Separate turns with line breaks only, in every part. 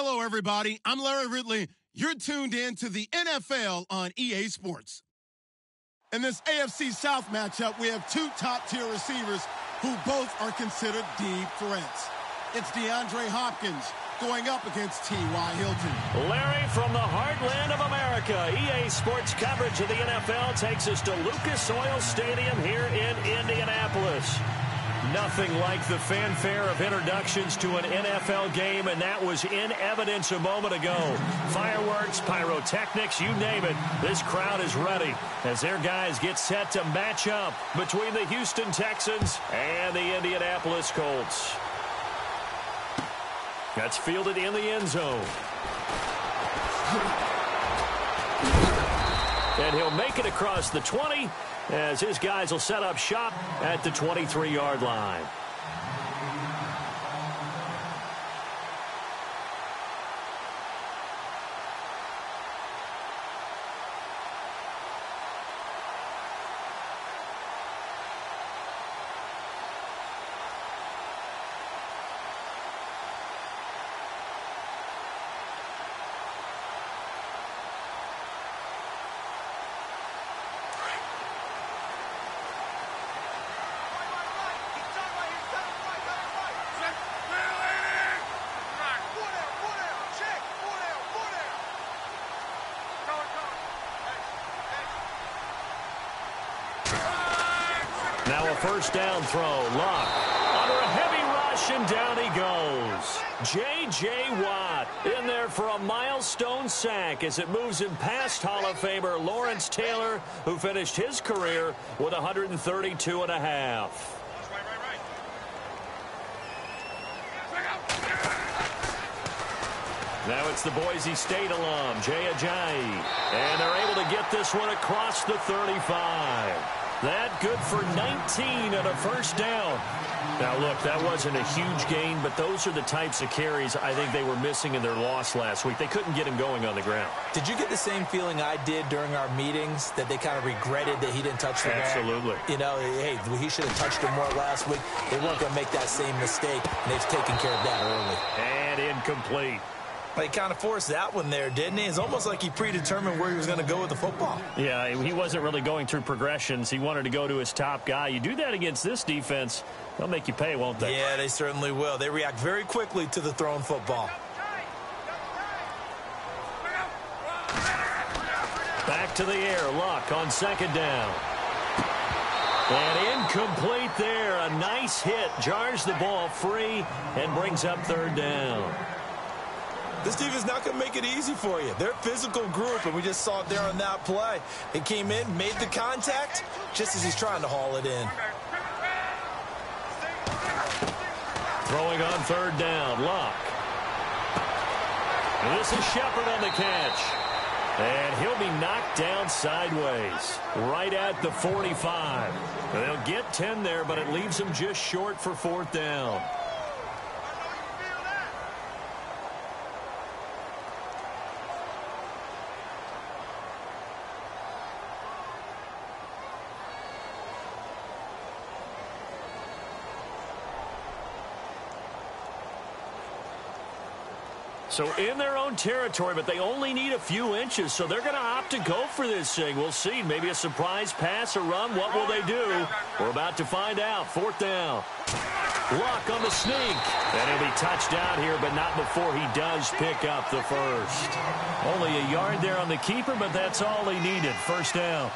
Hello, everybody. I'm Larry Ridley. You're tuned in to the NFL on EA Sports. In this AFC South matchup, we have two top-tier receivers who both are considered deep threats. It's DeAndre Hopkins going up against T.Y. Hilton.
Larry, from the heartland of America, EA Sports coverage of the NFL takes us to Lucas Oil Stadium here in Indianapolis. Nothing like the fanfare of introductions to an NFL game, and that was in evidence a moment ago. Fireworks, pyrotechnics, you name it. This crowd is ready as their guys get set to match up between the Houston Texans and the Indianapolis Colts. That's fielded in the end zone. And he'll make it across the 20 as his guys will set up shop at the 23-yard line. Now a first down throw. Luck under a heavy rush, and down he goes. J.J. Watt in there for a milestone sack as it moves him past Hall of Famer Lawrence Taylor, who finished his career with 132 and a half. Now it's the Boise State alum, Jay Ajayi. And they're able to get this one across the 35. That good for 19 and a first down. Now, look, that wasn't a huge gain, but those are the types of carries I think they were missing in their loss last week. They couldn't get him going on the ground.
Did you get the same feeling I did during our meetings, that they kind of regretted that he didn't touch the ball?
Absolutely.
You know, hey, he should have touched it more last week. They weren't going to make that same mistake, and they've taken care of that early.
And incomplete.
He kind of forced that one there, didn't he? It's almost like he predetermined where he was going to go with the football.
Yeah, he wasn't really going through progressions. He wanted to go to his top guy. You do that against this defense, they'll make you pay, won't they?
Yeah, they certainly will. They react very quickly to the thrown football.
Back to the air. Luck on second down. And incomplete there. A nice hit. Jars the ball free and brings up third down.
This defense is not going to make it easy for you. They're a physical group, and we just saw it there on that play. They came in, made the contact, just as he's trying to haul it in.
Throwing on third down, Luck. And this is Shepard on the catch. And he'll be knocked down sideways, right at the 45. They'll get 10 there, but it leaves them just short for fourth down. So in their own territory, but they only need a few inches, so they're going to opt to go for this thing. We'll see. Maybe a surprise pass or run. What will they do? We're about to find out. Fourth down. Luck on the sneak. And he'll be touched down here, but not before he does pick up the first. Only a yard there on the keeper, but that's all he needed. First down.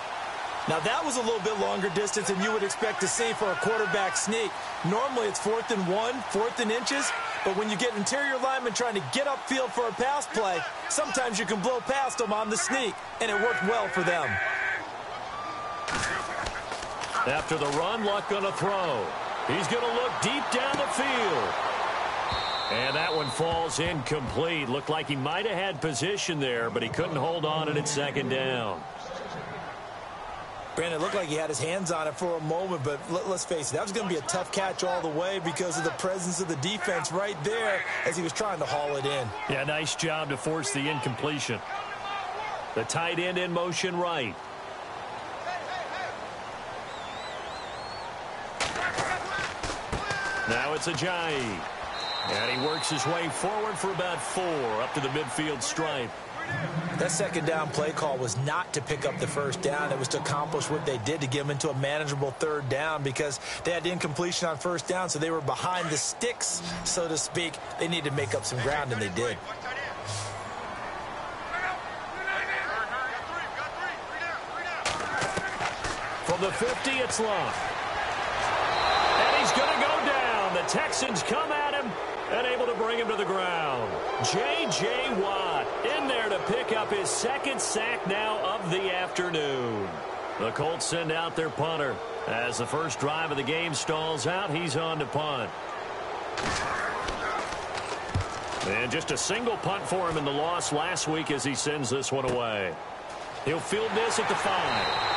Now, that was a little bit longer distance than you would expect to see for a quarterback sneak. Normally, it's 4th and 1, 4th and inches. But when you get interior linemen trying to get upfield for a pass play, sometimes you can blow past them on the sneak, and it worked well for them.
After the run, Luck going to throw. He's going to look deep down the field. And that one falls incomplete. Looked like he might have had position there, but he couldn't hold on, and it's second down.
Brandon, it looked like he had his hands on it for a moment, but let's face it, that was going to be a tough catch all the way because of the presence of the defense right there as he was trying to haul it in.
Yeah, nice job to force the incompletion. The tight end in motion right. Now it's Ajayi. And he works his way forward for about 4 up to the midfield stripe.
That second down play call was not to pick up the first down. It was to accomplish what they did, to get them into a manageable third down, because they had incompletion on first down, so they were behind the sticks, so to speak. They needed to make up some ground, and they did.
From the 50, it's Love. And he's going to go down. The Texans come at him and able to bring him to the ground. J.J. Watt in there to pick up his second sack now of the afternoon. The Colts send out their punter. As the first drive of the game stalls out, he's on to punt. And just a single punt for him in the loss last week as he sends this one away. He'll field this at the 5.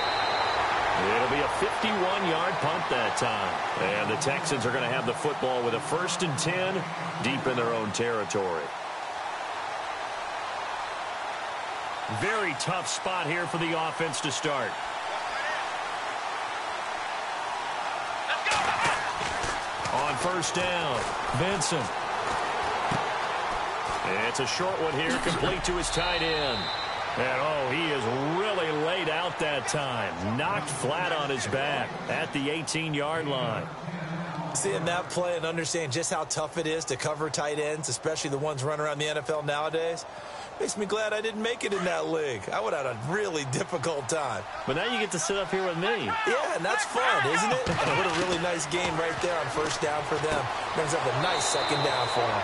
It'll be a 51-yard punt that time. And the Texans are going to have the football with a 1st and 10 deep in their own territory. Very tough spot here for the offense to start. On first down, Vincent. It's a short one here, complete to his tight end. And, oh, he is really laid out that time. Knocked flat on his back at the 18-yard line.
Seeing that play and understanding just how tough it is to cover tight ends, especially the ones running around the NFL nowadays, makes me glad I didn't make it in that league. I would have had a really difficult time.
But now you get to sit up here with me.
Yeah, and that's fun, isn't it? And what a really nice game right there on first down for them. Brings up a nice second down for him.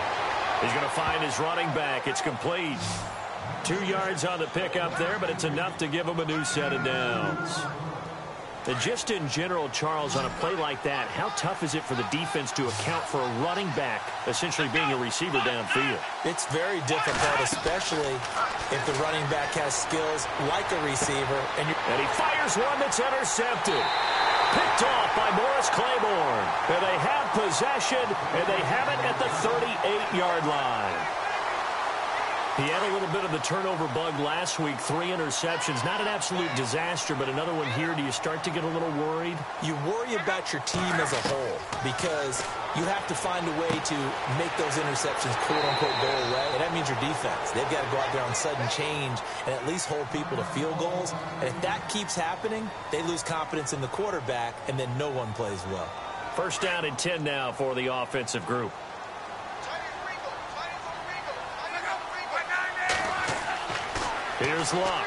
He's going to find his running back. It's complete. 2 yards on the pickup there, but it's enough to give him a new set of downs. And just in general, Charles, on a play like that, how tough is it for the defense to account for a running back essentially being a receiver downfield?
It's very difficult, especially if the running back has skills like a receiver. And
he fires one that's intercepted. Picked off by Morris Claiborne. And they have possession, and they have it at the 38-yard line. He had a little bit of the turnover bug last week, 3 interceptions. Not an absolute disaster, but another one here. Do you start to get a little worried?
You worry about your team as a whole because you have to find a way to make those interceptions, quote-unquote, go away. And that means your defense. They've got to go out there on sudden change and at least hold people to field goals. And if that keeps happening, they lose confidence in the quarterback, and then no one plays well.
First down and 10 now for the offensive group. Here's Luck.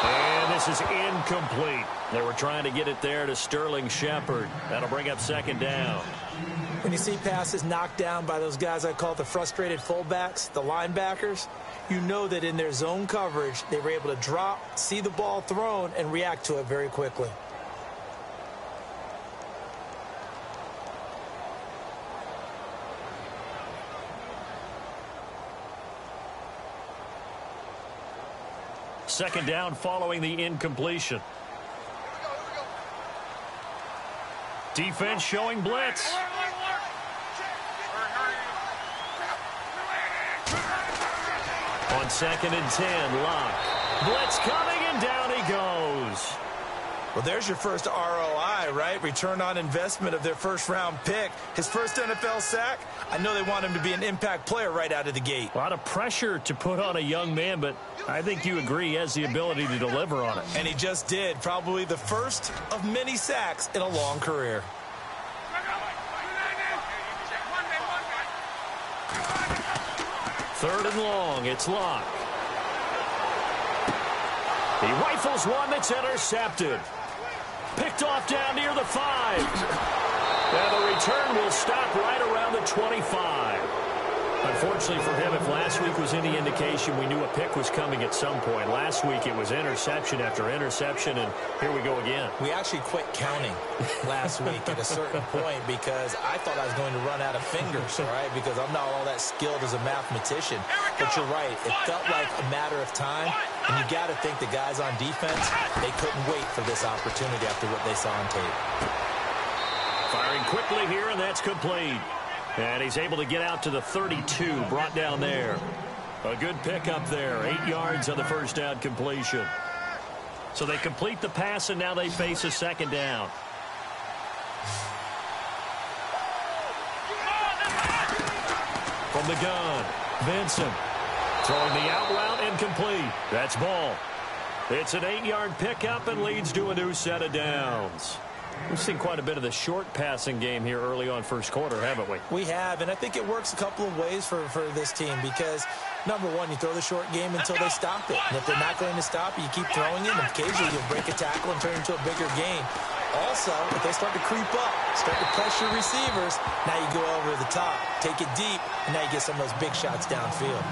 And this is incomplete. They were trying to get it there to Sterling Shepard. That'll bring up second down.
When you see passes knocked down by those guys I call the frustrated fullbacks, the linebackers, you know that in their zone coverage, they were able to drop, see the ball thrown, and react to it very quickly.
Second down following the incompletion. Defense showing blitz. On 2nd and 10, Locke. Blitz coming, and down he goes.
Well, there's your first ROI, right? Return on investment of their first-round pick. His first NFL sack. I know they want him to be an impact player right out of the gate.
A lot of pressure to put on a young man, but I think you agree he has the ability to deliver on it.
And he just did. Probably the first of many sacks in a long career.
Third and long, it's Locke. He rifles one that's intercepted. Picked off down near the 5. And the return will stop right around the 25. Unfortunately for him, if last week was any indication, we knew a pick was coming at some point. Last week it was interception after interception, and here we go again.
We actually quit counting last week at a certain point because I thought I was going to run out of fingers, right? Because I'm not all that skilled as a mathematician. But you're right. It felt like a matter of time, and you got to think the guys on defense, they couldn't wait for this opportunity after what they saw on tape.
Firing quickly here, and that's complete. And he's able to get out to the 32, brought down there. A good pickup there, 8 yards on the first down completion. So they complete the pass, and now they face a second down. From the gun, Vincent. Throwing the out route incomplete. That's ball. It's an 8-yard pickup and leads to a new set of downs. We've seen quite a bit of the short passing game here early on first quarter, haven't we?
We have, and I think it works a couple of ways for this team because, number one, you throw the short game until they stop it. And if they're not going to stop it, you keep throwing it, and occasionally you'll break a tackle and turn it into a bigger gain. Also, if they start to creep up, start to pressure receivers, now you go over the top, take it deep, and now you get some of those big shots downfield.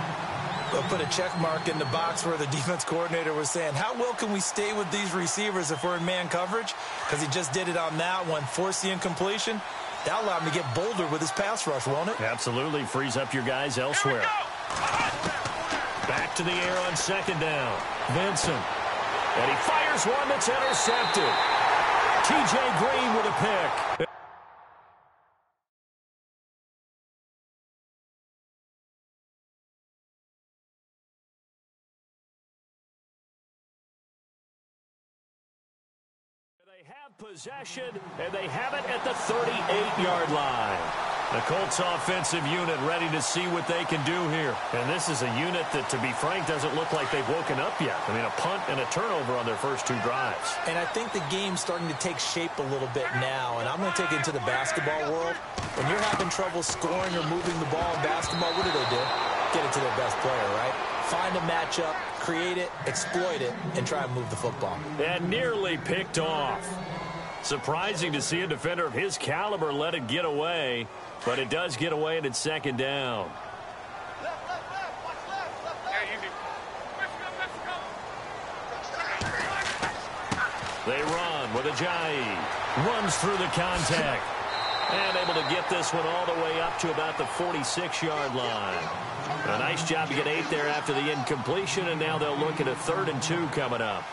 They'll put a check mark in the box where the defense coordinator was saying, how well can we stay with these receivers if we're in man coverage? Because he just did it on that one, forced the incompletion. That'll allow him to get bolder with his pass rush, won't it?
Absolutely. Frees up your guys elsewhere. Back to the air on second down. Vincent. And he fires one that's intercepted. T.J. Green with a pick. They have possession, and they have it at the 38-yard line. The Colts offensive unit ready to see what they can do here. And this is a unit that, to be frank, doesn't look like they've woken up yet. I mean, a punt and a turnover on their first two drives.
And I think the game's starting to take shape a little bit now. And I'm going to take it into the basketball world. When you're having trouble scoring or moving the ball in basketball, what do? Get it to their best player, right? Find a matchup, create it, exploit it, and try and move the football.
And nearly picked off. Surprising to see a defender of his caliber let it get away, but it does get away and it's second down. They run with Ajayi. Runs through the contact. And able to get this one all the way up to about the 46-yard line. A nice job to get 8 there after the incompletion, and now they'll look at a 3rd and 2 coming up.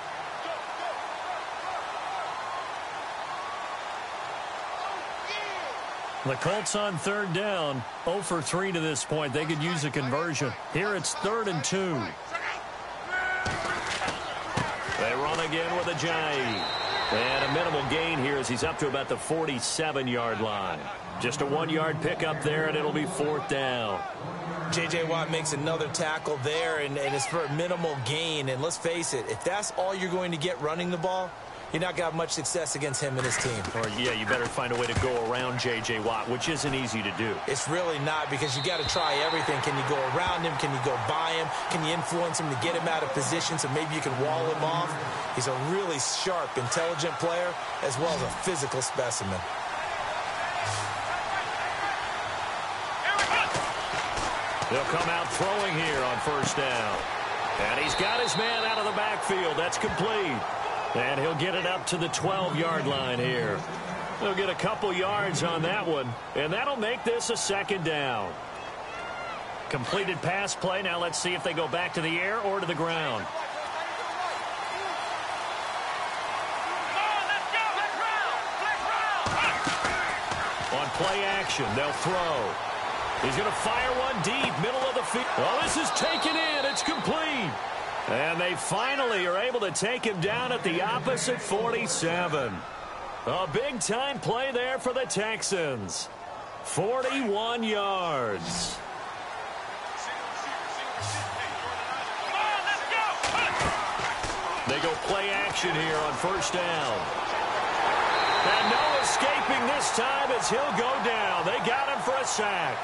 The Colts on 3rd down, 0 for 3 to this point. They could use a conversion. Here it's 3rd and 2. They run again with Ajayi. And a minimal gain here as he's up to about the 47-yard line. Just a 1-yard pickup there, and it'll be 4th down.
J.J. Watt makes another tackle there, and it's for a minimal gain. And let's face it, if that's all you're going to get running the ball, you're not going to have much success against him and his team.
Or, yeah, you better find a way to go around J.J. Watt, which isn't easy to do.
It's really not, because you got to try everything. Can you go around him? Can you go by him? Can you influence him to get him out of position so maybe you can wall him off? He's a really sharp, intelligent player, as well as a physical specimen.
They'll come out throwing here on 1st down. And he's got his man out of the backfield. That's complete. And he'll get it up to the 12-yard line here. They'll get a couple yards on that one, and that'll make this a 2nd down. Completed pass play. Now let's see if they go back to the air or to the ground. On play action, they'll throw. He's going to fire one deep, middle of the field. Oh, this is taken in. It's complete. And they finally are able to take him down at the opposite 47. A big-time play there for the Texans. 41 yards. They go play action here on 1st down. And no escaping this time as he'll go down. They got him for a sack.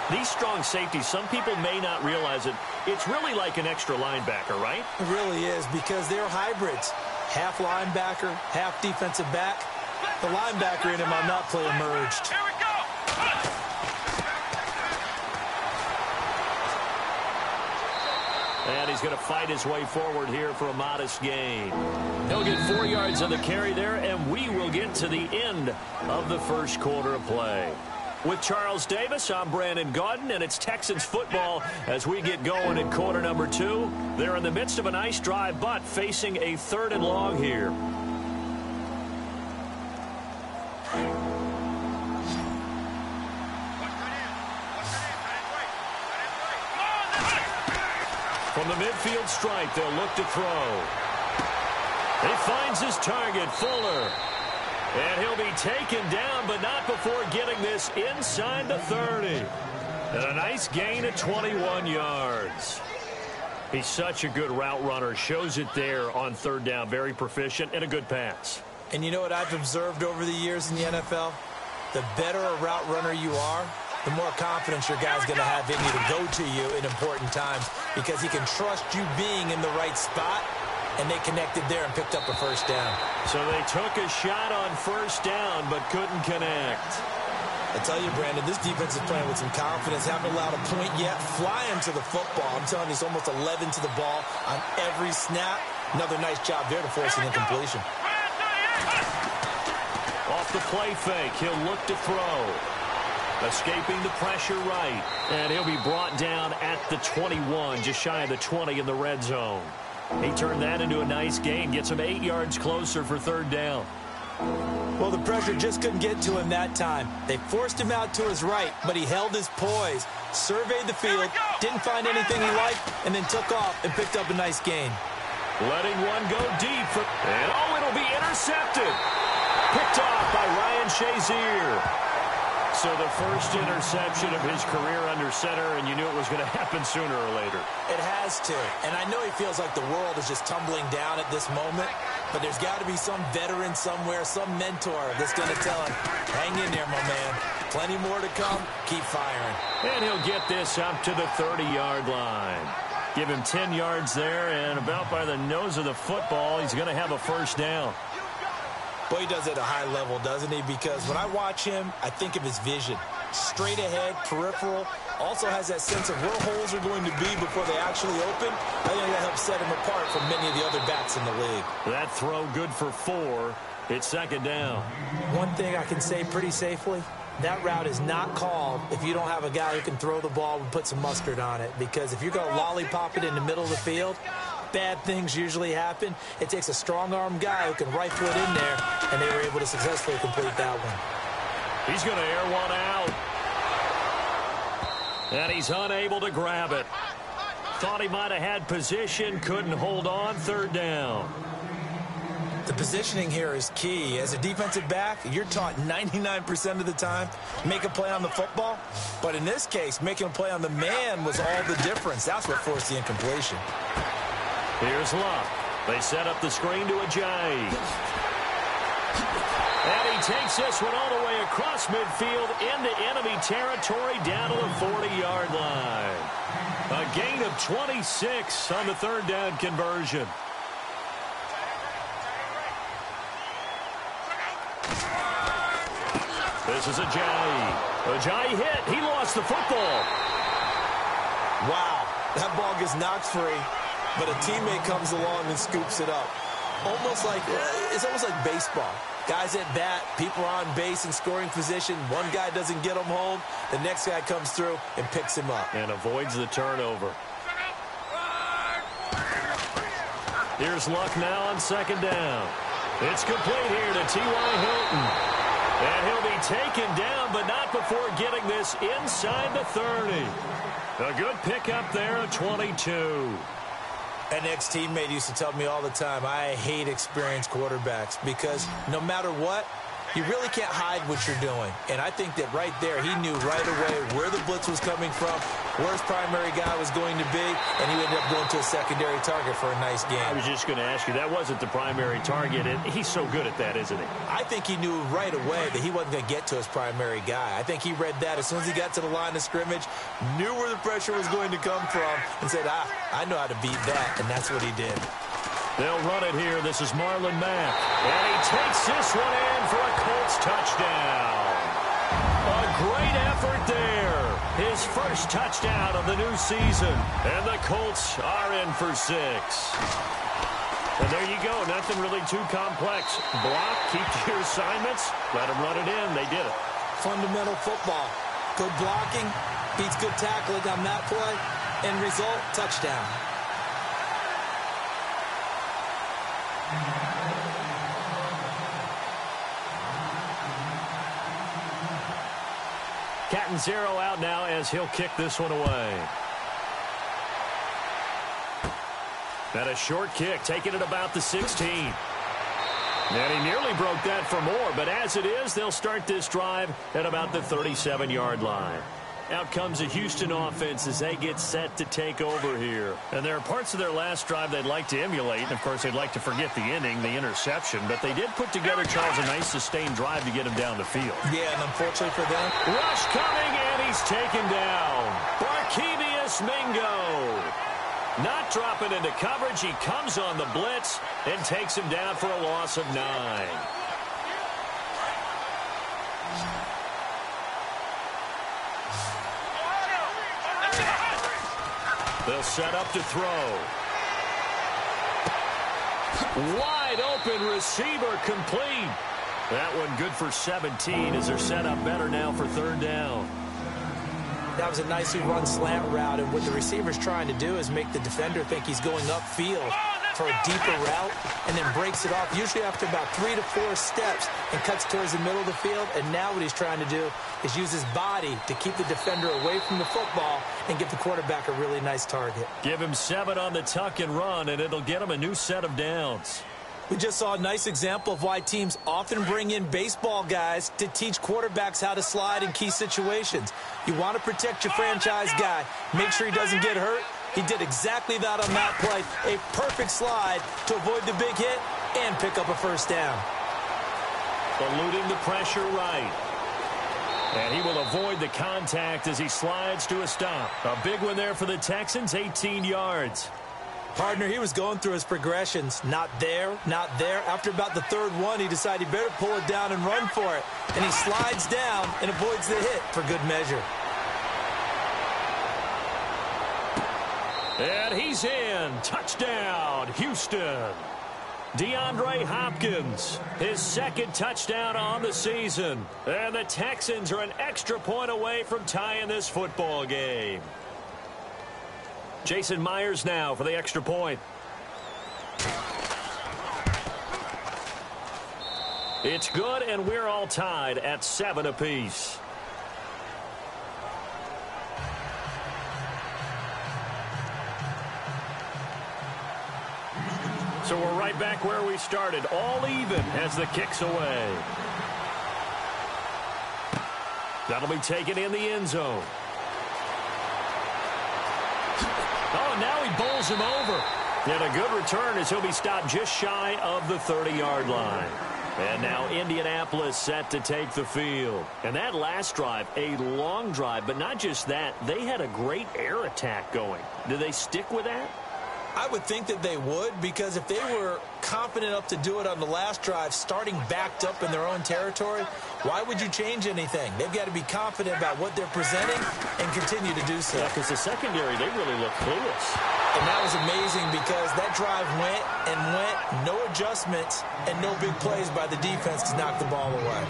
These strong safeties, some people may not realize it. It's really like an extra linebacker, right?
It really is, because they're hybrids. Half linebacker, half defensive back. The linebacker in him on that play emerged.
Here we go! And he's going to fight his way forward here for a modest gain. He'll get 4 yards on the carry there, and we will get to the end of the first quarter of play. With Charles Davis, I'm Brandon Gaudin, and it's Texans football as we get going in quarter number 2. They're in the midst of a nice drive, but facing a 3rd and long here. From the midfield stripe, they'll look to throw. He finds his target, Fuller. And he'll be taken down, but not before getting this inside the 30. And a nice gain of 21 yards. He's such a good route runner. Shows it there on third down. Very proficient and a good pass.
And you know what I've observed over the years in the NFL? The better a route runner you are, the more confidence your guy's going to have in you to go to you in important times because he can trust you being in the right spot, and they connected there and picked up a first down.
So they took a shot on first down but couldn't connect.
I tell you, Brandon, this defense is playing with some confidence. Haven't allowed a point yet. Flying to the football. I'm telling you, it's almost 11 to the ball on every snap. Another nice job there to force an incompletion.
Off the play fake, he'll look to throw. Escaping the pressure right. And he'll be brought down at the 21, just shy of the 20 in the red zone. He turned that into a nice gain, gets him 8 yards closer for third down.
Well, the pressure just couldn't get to him that time. They forced him out to his right, but he held his poise, surveyed the field, didn't find anything he liked, and then took off and picked up a nice gain.
Letting one go deep. And, it'll be intercepted. Picked off by Ryan Shazier. So the first interception of his career under center, and you knew it was going to happen sooner or later.
It has to. And I know he feels like the world is just tumbling down at this moment, but there's got to be some veteran somewhere, some mentor that's going to tell him, hang in there, my man. Plenty more to come. Keep firing.
And he'll get this up to the 30-yard line. Give him 10 yards there, and about by the nose of the football, he's going to have a first down.
Boy, he does it at a high level, doesn't he? Because when I watch him, I think of his vision. Straight ahead, peripheral. Also has that sense of where holes are going to be before they actually open. I think that helps set him apart from many of the other backs in the league.
That throw good for 4. It's second down.
One thing I can say pretty safely, that route is not called if you don't have a guy who can throw the ball and put some mustard on it. Because if you're going to lollipop it in the middle of the field, bad things usually happen. It takes a strong-arm guy who can rifle it in there, and they were able to successfully complete that one.
He's going to air one out. And he's unable to grab it. Thought he might have had position, couldn't hold on, third down.
The positioning here is key. As a defensive back, you're taught 99% of the time, make a play on the football. But in this case, making a play on the man was all the difference. That's what forced the incompletion.
Here's Luck. They set up the screen to Ajayi. And he takes this one all the way across midfield into enemy territory down to the 40-yard line. A gain of 26 on the third down conversion. This is Ajayi. Ajayi hit. He lost the football.
Wow. That ball gets knocked free, but a teammate comes along and scoops it up. It's almost like baseball. Guys at bat, people are on base in scoring position. One guy doesn't get him home. The next guy comes through and picks him up.
And avoids the turnover. Here's Luck now on second down. It's complete here to T.Y. Hilton. And he'll be taken down, but not before getting this inside the 30. A good pickup there at 22.
An ex-teammate used to tell me all the time, I hate experienced quarterbacks because no matter what, you really can't hide what you're doing. And I think that right there, he knew right away where the blitz was coming from, where his primary guy was going to be, and he ended up going to a secondary target for a nice game.
I was just going to ask you, that wasn't the primary target, and he's so good at that, isn't he?
I think he knew right away that he wasn't going to get to his primary guy. I think he read that as soon as he got to the line of scrimmage, knew where the pressure was going to come from, and said, I know how to beat that, and that's what he did.
They'll run it here. This is Marlon Mack. And he takes this one in for a Colts touchdown. A great effort there. His first touchdown of the new season. And the Colts are in for 6. And there you go. Nothing really too complex. Block, keep to your assignments, let them run it in. They did it.
Fundamental football. Good blocking, beats good tackling on that play. End result, touchdown.
Catanzaro out now as he'll kick this one away. And a short kick, taking it about the 16. And he nearly broke that for more, but as it is, they'll start this drive at about the 37-yard line. Out comes the Houston offense as they get set to take over here. And there are parts of their last drive they'd like to emulate. And, of course, they'd like to forget the inning, the interception. But they did put together, Charles, a nice sustained drive to get him down the field.
Yeah, and unfortunately for them.
Rush coming, and he's taken down. Barkevius Mingo. Not dropping into coverage. He comes on the blitz and takes him down for a loss of 9. They'll set up to throw. Wide open receiver complete. That one good for 17 as they're set up better now for 3rd down.
That was a nicely run slant route, and what the receiver's trying to do is make the defender think he's going upfield for a deeper route and then breaks it off, usually after about 3 to 4 steps, and cuts towards the middle of the field. And now what he's trying to do is use his body to keep the defender away from the football and give the quarterback a really nice target.
Give him 7 on the tuck and run, and it'll get him a new set of downs.
We just saw a nice example of why teams often bring in baseball guys to teach quarterbacks how to slide in key situations. You want to protect your franchise guy. Make sure he doesn't get hurt. He did exactly that on that play. A perfect slide to avoid the big hit and pick up a 1st down.
Eluding the pressure right. And he will avoid the contact as he slides to a stop. A big one there for the Texans, 18 yards.
Partner, he was going through his progressions. Not there, not there. After about the 3rd one, he decided he better pull it down and run for it. And he slides down and avoids the hit for good measure.
And he's in. Touchdown, Houston. DeAndre Hopkins, his 2nd touchdown on the season. And the Texans are an extra point away from tying this football game. Jason Myers now for the extra point. It's good, and we're all tied at 7 apiece. So we're right back where we started, all even as the kick's away. That'll be taken in the end zone. Oh, now he bowls him over. And a good return as he'll be stopped just shy of the 30-yard line. And now Indianapolis set to take the field. And that last drive, a long drive, but not just that. They had a great air attack going. Do they stick with that?
I would think that they would, because if they were confident enough to do it on the last drive, starting backed up in their own territory, why would you change anything? They've got to be confident about what they're presenting and continue to do so.
Yeah, because the secondary, they really look clueless.
And that was amazing because that drive went and went, no adjustments and no big plays by the defense to knock the ball away.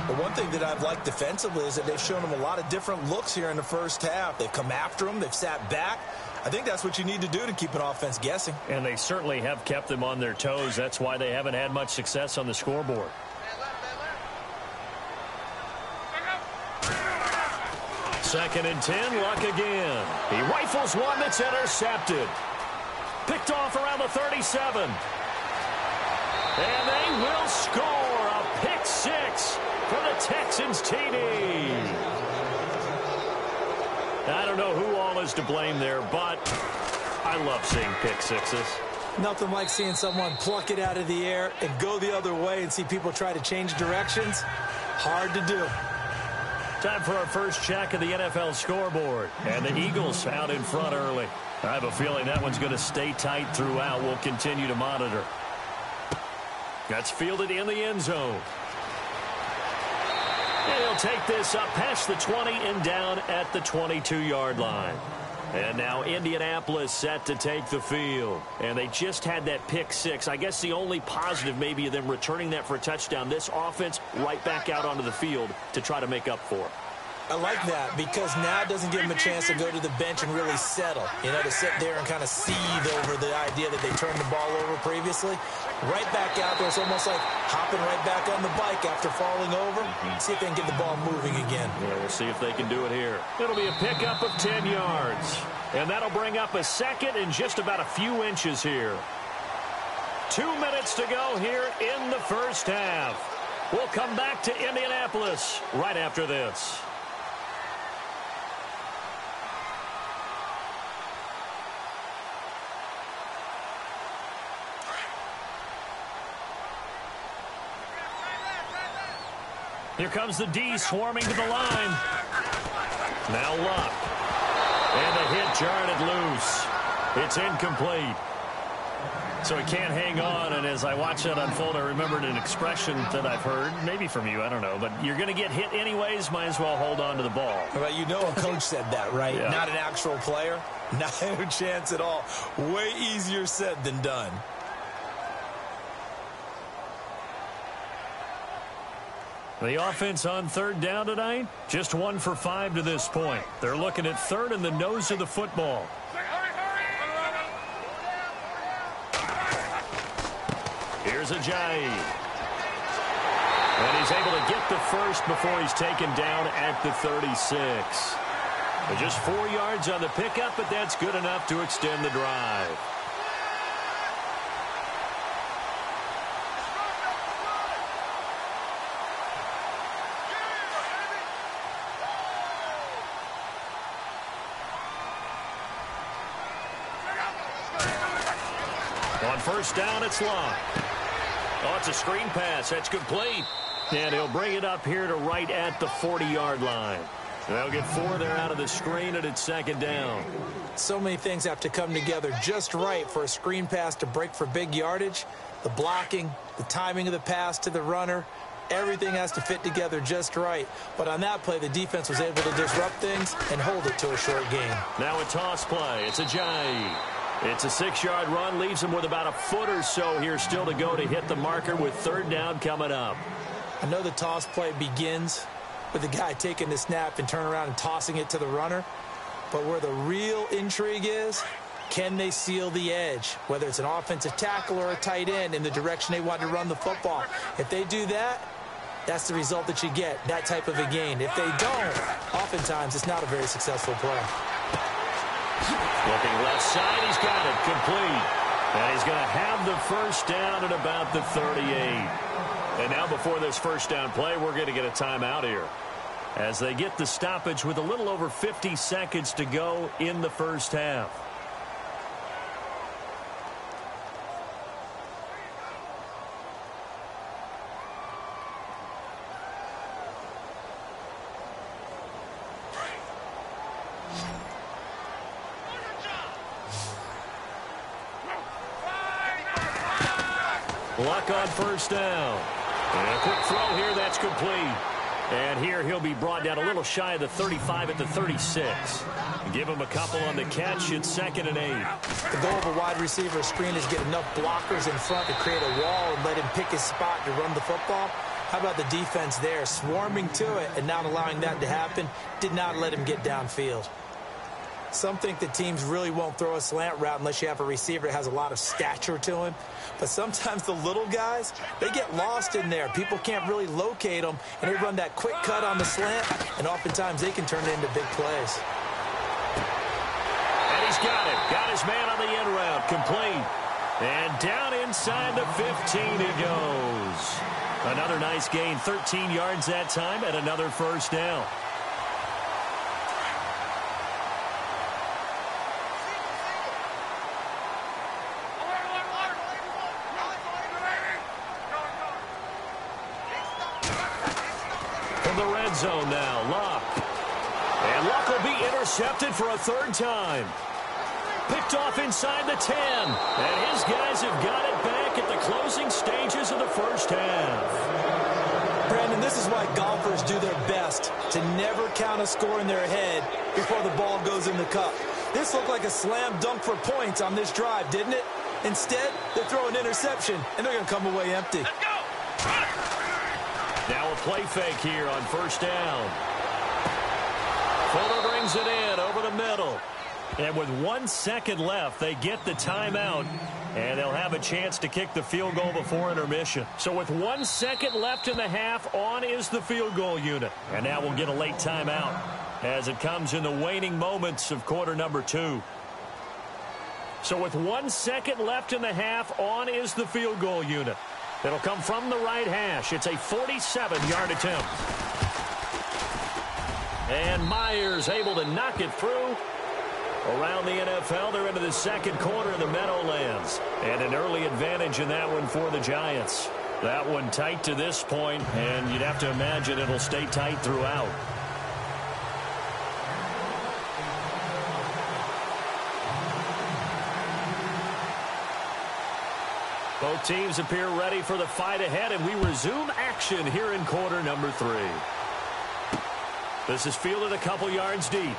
But one thing that I've liked defensively is that they've shown them a lot of different looks here in the first half. They've come after them. They've sat back. I think that's what you need to do to keep an offense guessing. And
they certainly have kept them on their toes. That's why they haven't had much success on the scoreboard. Second and 10, Luck again. He rifles one that's intercepted. Picked off around the 37. And they will score a pick 6 for the Texans TD. I don't know who all is to blame there, but I love seeing pick 6s.
Nothing like seeing someone pluck it out of the air and go the other way and see people try to change directions. Hard to do.
Time for our first check of the NFL scoreboard. And the Eagles out in front early. I have a feeling that one's going to stay tight throughout. We'll continue to monitor. That's fielded in the end zone. And he'll take this up past the 20 and down at the 22-yard line. And now Indianapolis set to take the field. And they just had that pick 6. I guess the only positive maybe of them returning that for a touchdown. This offense right back out onto the field to try to make up for it.
I like that because now it doesn't give them a chance to go to the bench and really settle. You know, to sit there and kind of seethe over the idea that they turned the ball over previously. Right back out there. It's almost like hopping right back on the bike after falling over. See if they can get the ball moving again.
Yeah, we'll see if they can do it here. It'll be a pickup of 10 yards. And that'll bring up a second and just about a few inches here. 2 minutes to go here in the first half. We'll come back to Indianapolis right after this. Here comes the D swarming to the line. Now Luck. And the hit jarred it loose. It's incomplete. So he can't hang on, and as I watch that unfold, I remembered an expression that I've heard, maybe from you, I don't know, but you're going to get hit anyways, might as well hold on to the ball.
Well, you know a coach said that, right?
Yeah.
Not an actual player. Not a chance at all. Way easier said than done.
The offense on third down tonight, just 1 for 5 to this point. They're looking at third and the nose of the football. Here's Ajayi. And he's able to get the first before he's taken down at the 36. Just 4 yards on the pickup, but that's good enough to extend the drive. On first down, it's Long. Oh, it's a screen pass. That's complete. And he'll bring it up here to right at the 40-yard line. They'll get 4 there out of the screen, and it's second down.
So many things have to come together just right for a screen pass to break for big yardage. The blocking, the timing of the pass to the runner, everything has to fit together just right. But on that play, the defense was able to disrupt things and hold it to a short gain.
Now a toss play. It's Ajayi. It's a 6-yard run, leaves him with about a foot or so here still to go to hit the marker with third down coming up.
I know the toss play begins with the guy taking the snap and turning around and tossing it to the runner. But where the real intrigue is, can they seal the edge? Whether it's an offensive tackle or a tight end in the direction they want to run the football. If they do that, that's the result that you get, that type of a gain. If they don't, oftentimes it's not a very successful play.
Looking left side, he's got it complete. And he's going to have the first down at about the 38. And now before this first down play, we're going to get a timeout here, as they get the stoppage with a little over 50 seconds to go in the first half. Luck on first down. And a quick throw here, that's complete. And here he'll be brought down a little shy of the 35 at the 36. Give him a couple on the catch. It's 2nd and 8.
The goal of a wide receiver screen is get enough blockers in front to create a wall and let him pick his spot to run the football. How about the defense there, swarming to it and not allowing that to happen? Did not let him get downfield. Some think that teams really won't throw a slant route unless you have a receiver that has a lot of stature to him. But sometimes the little guys, they get lost in there. People can't really locate them, and they run that quick cut on the slant, and oftentimes they can turn it into big plays.
And he's got it. Got his man on the end route. Complete. And down inside the 15 he goes. Another nice gain. 13 yards that time and another first down. The red zone now, Luck. And Luck will be intercepted for a third time. Picked off inside the 10. And his guys have got it back at the closing stages of the first half.
Brandon, this is why golfers do their best to never count a score in their head before the ball goes in the cup. This looked like a slam dunk for points on this drive, didn't it? Instead, they throw an interception, and they're going to come away empty.
Let's go! Now a play fake here on first down. Fuller brings it in over the middle. And with 1 second left, they get the timeout. And they'll have a chance to kick the field goal before intermission. So with 1 second left in the half, on is the field goal unit. And now we'll get a late timeout as it comes in the waning moments of quarter number 2. So with 1 second left in the half, on is the field goal unit. It'll come from the right hash. It's a 47-yard attempt. And Myers able to knock it through. Around the NFL, they're into the second quarter of the Meadowlands. And an early advantage in that one for the Giants. That one tight to this point, and you'd have to imagine it'll stay tight throughout. Both teams appear ready for the fight ahead, and we resume action here in quarter number 3. This is fielded a couple yards deep.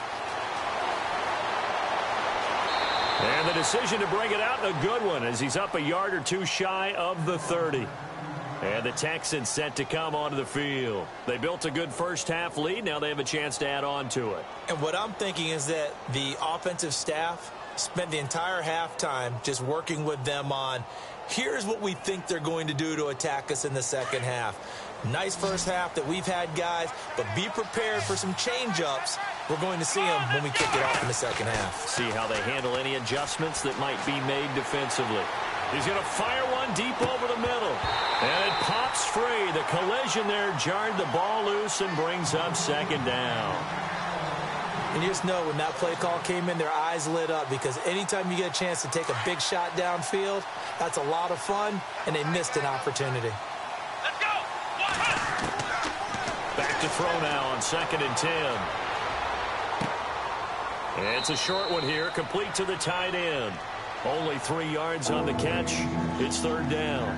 And the decision to bring it out, a good one, as he's up a yard or two shy of the 30. And the Texans set to come onto the field. They built a good first-half lead. Now they have a chance to add on to it.
And what I'm thinking is that the offensive staff spent the entire halftime just working with them on, here's what we think they're going to do to attack us in the second half. Nice first half that we've had, guys, but be prepared for some change-ups. We're going to see them when we kick it off in the second half.
See how they handle any adjustments that might be made defensively. He's going to fire one deep over the middle. And it pops free. The collision there jarred the ball loose and brings up second down.
And you just know when that play call came in, their eyes lit up, because anytime you get a chance to take a big shot downfield, that's a lot of fun, and they missed an opportunity.
Let's go!
Back to throw now on 2nd and 10. It's a short one here, complete to the tight end. Only 3 yards on the catch. It's 3rd down.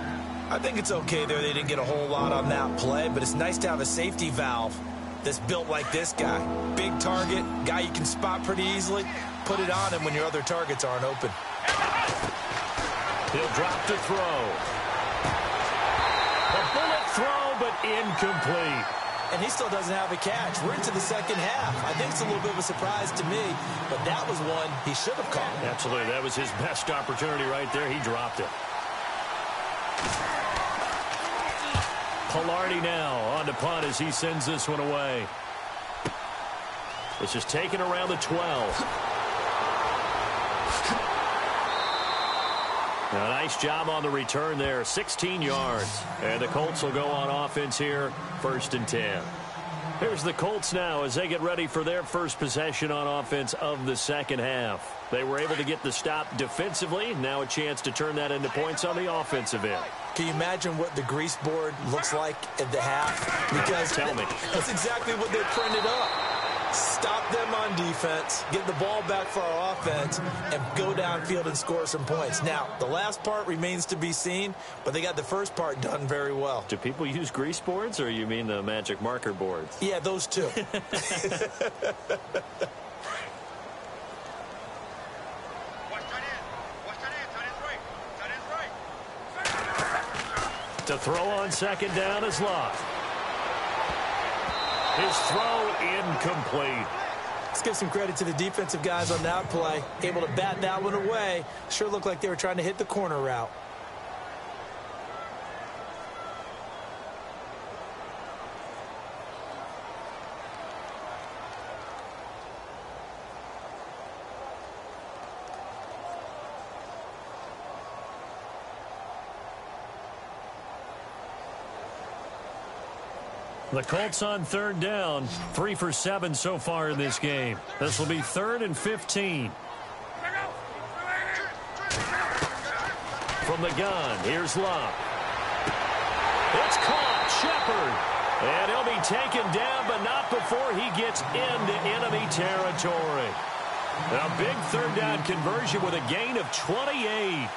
I think it's okay there. They didn't get a whole lot on that play, but it's nice to have a safety valve that's built like this guy. Big target, guy you can spot pretty easily. Put it on him when your other targets aren't open.
He'll drop to throw. A bullet throw, but incomplete.
And he still doesn't have a catch. We're into the second half. I think it's a little bit of a surprise to me, but that was one he should have caught.
Absolutely. That was his best opportunity right there. He dropped it. Pilardi now on to punt as he sends this one away. This is taken around the 12. A nice job on the return there, 16 yards. And the Colts will go on offense here, 1st and 10. Here's the Colts now as they get ready for their first possession on offense of the second half. They were able to get the stop defensively. Now a chance to turn that into points on the offensive end.
Can you imagine what the grease board looks like at the half? Because
tell me.
That's exactly what they printed up. Stop them on defense, get the ball back for our offense, and go downfield and score some points. Now, the last part remains to be seen, but they got the first part done very well.
Do people use grease boards, or you mean the magic marker boards?
Yeah, those two.
To throw on 2nd down is Locke. His throw incomplete.
Let's give some credit to the defensive guys on that play. Able to bat that one away. Sure looked like they were trying to hit the corner route.
The Colts on 3rd down, 3 for 7 so far in this game. This will be 3rd and 15. From the gun, here's Locke. It's caught, Shepard. And he'll be taken down, but not before he gets into enemy territory. A big 3rd down conversion with a gain of 28.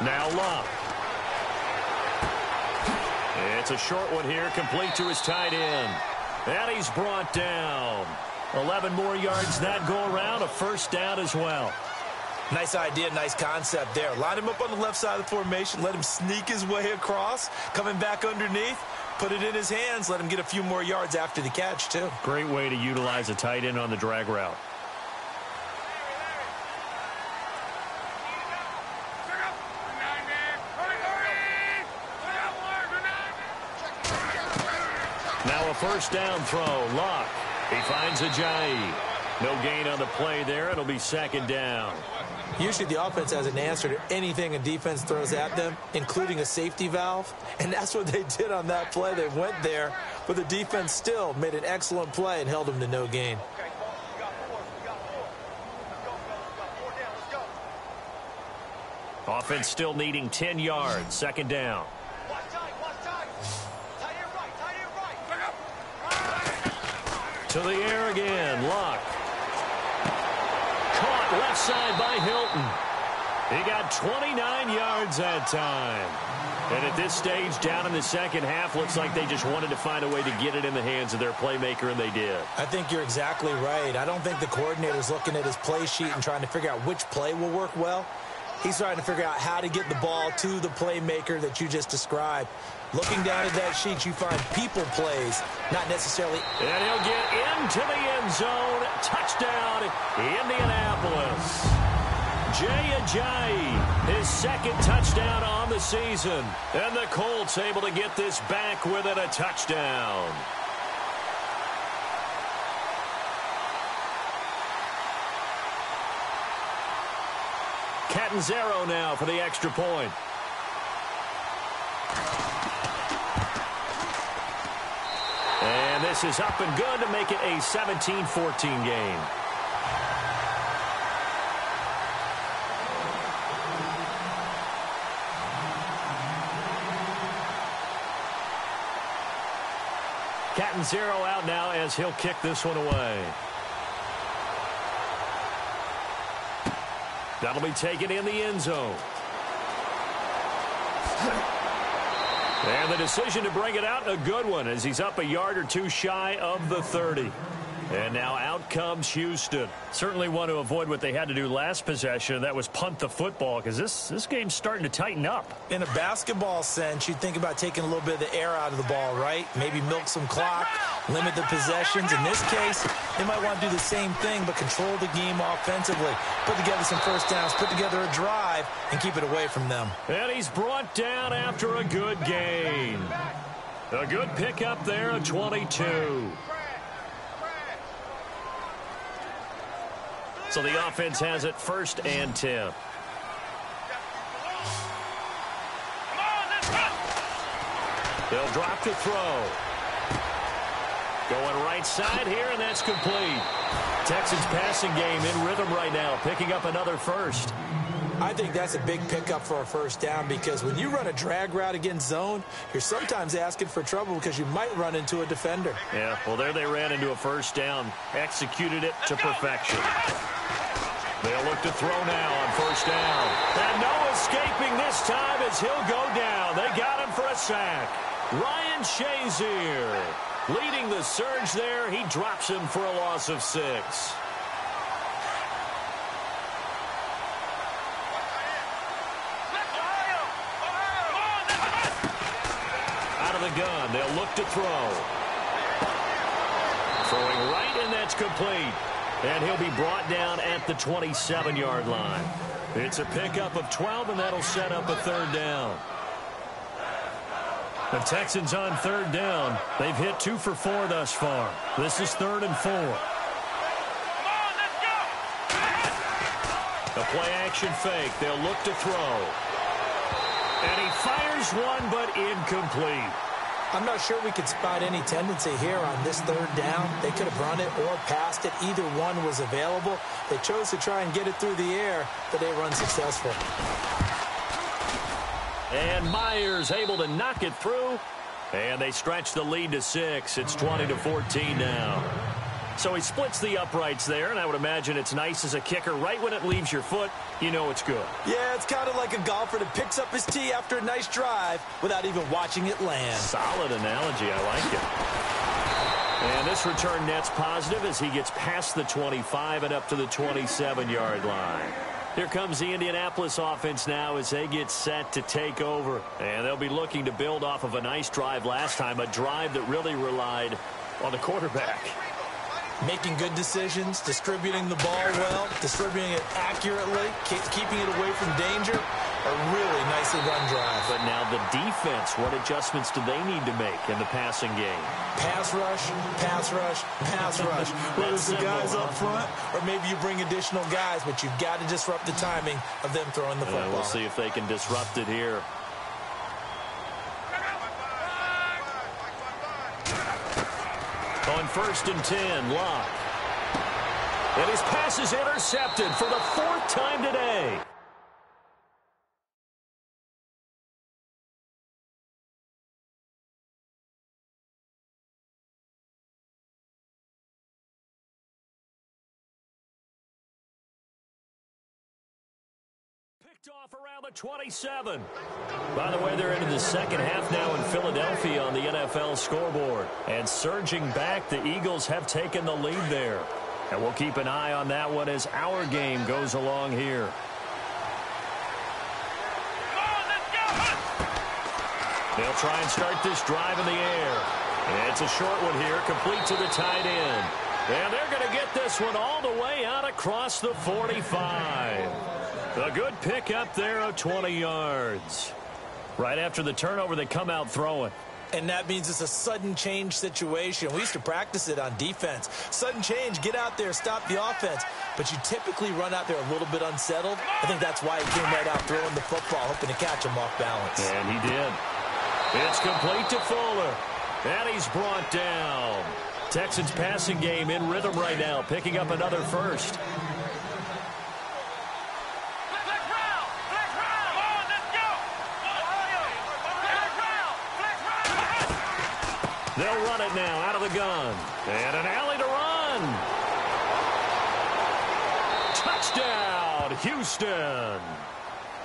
Now Locke. It's a short one here, complete to his tight end. And he's brought down. 11 more yards that go around, a 1st down as well.
Nice idea, nice concept there. Line him up on the left side of the formation, let him sneak his way across, coming back underneath, put it in his hands, let him get a few more yards after the catch, too.
Great way to utilize a tight end on the drag route. Now a 1st down throw. Locke. He finds Ajayi. No gain on the play there. It'll be 2nd down.
Usually the offense has an answer to anything a defense throws at them, including a safety valve. And that's what they did on that play. They went there, but the defense still made an excellent play and held them to no gain.
Offense still needing 10 yards. Second down. To the air again. Luck. Caught left side by Hilton. He got 29 yards that time. And at this stage, down in the second half, looks like they just wanted to find a way to get it in the hands of their playmaker, and they did.
I think you're exactly right. I don't think the coordinator's looking at his play sheet and trying to figure out which play will work well. He's trying to figure out how to get the ball to the playmaker that you just described. Looking down at that sheet, you find people plays, not necessarily.
And he'll get into the end zone. Touchdown, Indianapolis. Jay Ajayi, his second touchdown on the season. And the Colts able to get this back within a touchdown. Catanzaro now for the extra point. And this is up and good to make it a 17-14 game. Catanzaro out now as he'll kick this one away. That'll be taken in the end zone. And the decision to bring it out, a good one, as he's up a yard or two shy of the 30. And now out comes Houston. Certainly want to avoid what they had to do last possession. That was punt the football, because this game's starting to tighten up.
In a basketball sense, you'd think about taking a little bit of the air out of the ball, right? Maybe milk some clock, limit the possessions. In this case, they might want to do the same thing, but control the game offensively. Put together some first downs, put together a drive, and keep it away from them.
And he's brought down after a good gain. A good pickup there, a 22. So the offense has it 1st and 10. They'll drop to throw. Going right side here, and that's complete. Texans passing game in rhythm right now, picking up another first.
I think that's a big pickup for a first down, because when you run a drag route against zone, you're sometimes asking for trouble because you might run into a defender.
Yeah, well, there they ran into a first down, executed it to perfection. They'll look to throw now on first down. And no escaping this time as he'll go down. They got him for a sack. Ryan Shazier leading the surge there. He drops him for a loss of 6. Out of the gun, they'll look to throw. Throwing right, and that's complete. And he'll be brought down at the 27-yard line. It's a pickup of 12, and that'll set up a 3rd down. The Texans on 3rd down. They've hit 2 for 4 thus far. This is 3rd and 4. A play-action fake. They'll look to throw. And he fires one, but incomplete.
I'm not sure we could spot any tendency here on this 3rd down. They could have run it or passed it. Either one was available. They chose to try and get it through the air, but they run successful.
And Myers able to knock it through. And they stretch the lead to 6. It's 20-14 now. So he splits the uprights there, and I would imagine it's nice as a kicker. Right when it leaves your foot, you know it's good.
Yeah, it's kind of like a golfer that picks up his tee after a nice drive without even watching it land.
Solid analogy. I like it. And this return net's positive as he gets past the 25 and up to the 27-yard line. Here comes the Indianapolis offense now as they get set to take over. And they'll be looking to build off of a nice drive last time, a drive that really relied on the quarterback.
Making good decisions, distributing the ball well, distributing it accurately, keeping it away from danger. A really nicely run drive.
But now the defense, what adjustments do they need to make in the passing game?
Pass rush, pass rush, pass rush. Whether it's the guys up front or maybe you bring additional guys, but you've got to disrupt the timing of them throwing the football.
We'll see if they can disrupt it here. On 1st and 10, Locke. And his pass is intercepted for the 4th time today. Picked off around the 27. By the way, they're into the second half now in Philadelphia on the NFL scoreboard. And surging back, the Eagles have taken the lead there. And we'll keep an eye on that one as our game goes along here. They'll try and start this drive in the air. And it's a short one here, complete to the tight end. And they're going to get this one all the way out across the 45. A good pickup there of 20 yards. Right after the turnover, they come out throwing.
And that means it's a sudden change situation. We used to practice it on defense. Sudden change, get out there, stop the offense. But you typically run out there a little bit unsettled. I think that's why he came right out throwing the football, hoping to catch him off balance.
And he did. It's complete to Fuller. And he's brought down. Texans passing game in rhythm right now, picking up another first. They'll run it now out of the gun. And an alley to run. Touchdown, Houston.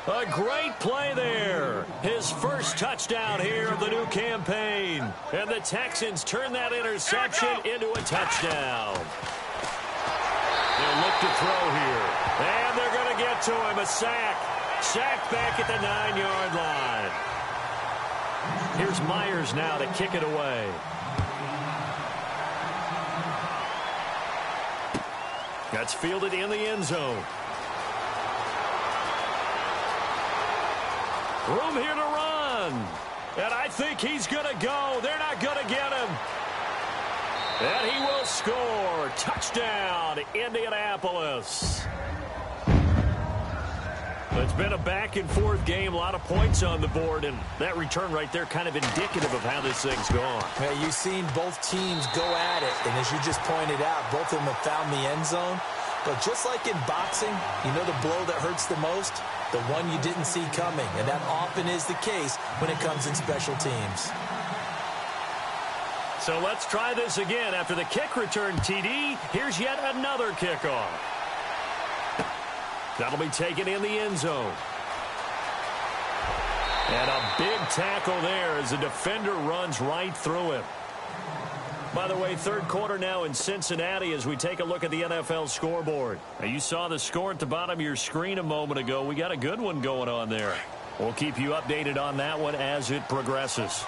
A great play there. His first touchdown here of the new campaign. And the Texans turn that interception into a touchdown. They'll look to throw here. And they're going to get to him. A sack. Sacked back at the 9-yard line. Here's Myers now to kick it away. That's fielded in the end zone. Room here to run. And I think he's going to go. They're not going to get him. And he will score. Touchdown, Indianapolis. It's been a back-and-forth game, a lot of points on the board, and that return right there kind of indicative of how this thing's gone.
Yeah, you've seen both teams go at it, and as you just pointed out, both of them have found the end zone. But just like in boxing, you know the blow that hurts the most? The one you didn't see coming, and that often is the case when it comes in special teams.
So let's try this again. After the kick return, TD, here's yet another kickoff. That'll be taken in the end zone. And a big tackle there as the defender runs right through him. By the way, third quarter now in Cincinnati as we take a look at the NFL scoreboard. Now, you saw the score at the bottom of your screen a moment ago. We got a good one going on there. We'll keep you updated on that one as it progresses.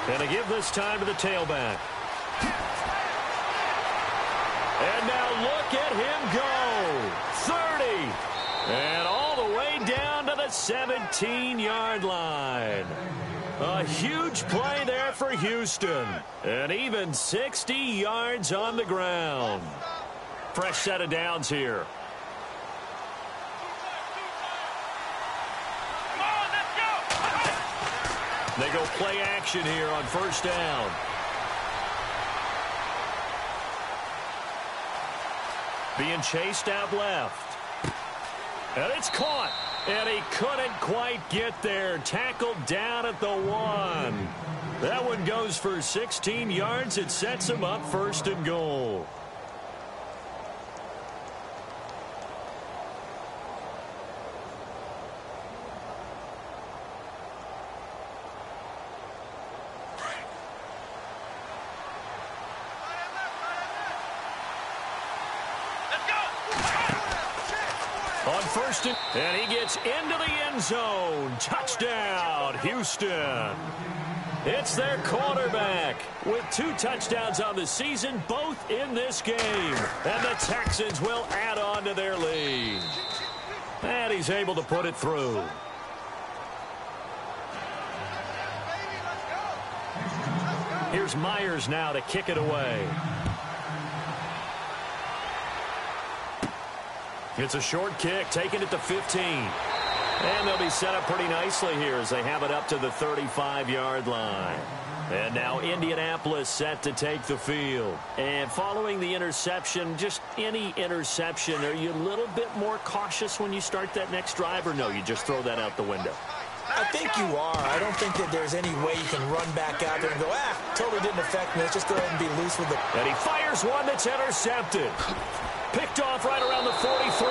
And to give this time to the tailback. And now look at him go. 30. And all the way down to the 17-yard line. A huge play there for Houston. And even 60 yards on the ground. Fresh set of downs here. They go play action here on first down. Being chased out left. And it's caught. And he couldn't quite get there. Tackled down at the 1. That one goes for 16 yards. It sets him up first and goal. On first, and he gets into the end zone. Touchdown, Houston. It's their quarterback with 2 touchdowns on the season, both in this game. And the Texans will add on to their lead. And he's able to put it through. Here's Myers now to kick it away. It's a short kick, taking it to 15. And they'll be set up pretty nicely here as they have it up to the 35-yard line. And now Indianapolis set to take the field. And following the interception, just any interception, are you a little bit more cautious when you start that next drive, or no, you just throw that out the window?
I think you are. I don't think that there's any way you can run back out there and go, totally didn't affect me. Let's just go ahead and be loose with it.
And he fires one that's intercepted. Picked off right around the 43.